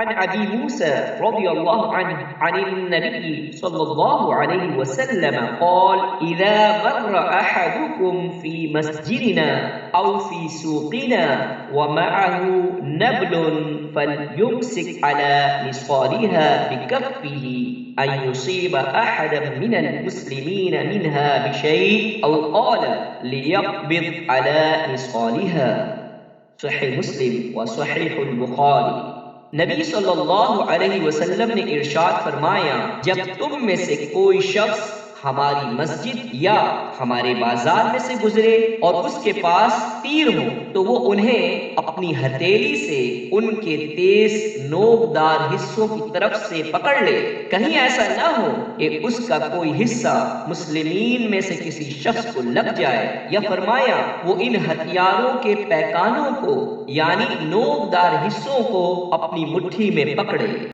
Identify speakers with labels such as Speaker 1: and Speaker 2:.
Speaker 1: अन अबी मूसा रज़ियल्लाहु अन्हु अनिन नबी सल्लल्लाहु अलैहि वसल्लम क़ाल इज़ा मर्रा अहदुकुम फ़ी मस्जिदिना औ फ़ी सूक़िना व मअहु नब्लुन फलयुमसिक अला निस्वारिहा बिकफ्फिही अन युसीब अहदन मिनल मुस्लिमीन मिनहा बिशैء औ क़ाल लियक़बिद अला निस्वारिहा। सहीह मुस्लिम व सहीहुल बुखारी। नबी सल्लल्लाहु अलैहि वसल्लम ने इरशाद फरमाया, जब तुम में से कोई शख्स हमारी मस्जिद या हमारे बाजार में से गुजरे और उसके पास तीर हो तो वो उन्हें अपनी हथेली से उनके तेज नोकदार हिस्सों की तरफ से पकड़ ले। कहीं ऐसा न हो कि उसका कोई हिस्सा मुस्लिमीन में से किसी शख्स को लग जाए, या फरमाया वो इन हथियारों के पैकानों को यानी नोकदार हिस्सों को अपनी मुट्ठी में पकड़े।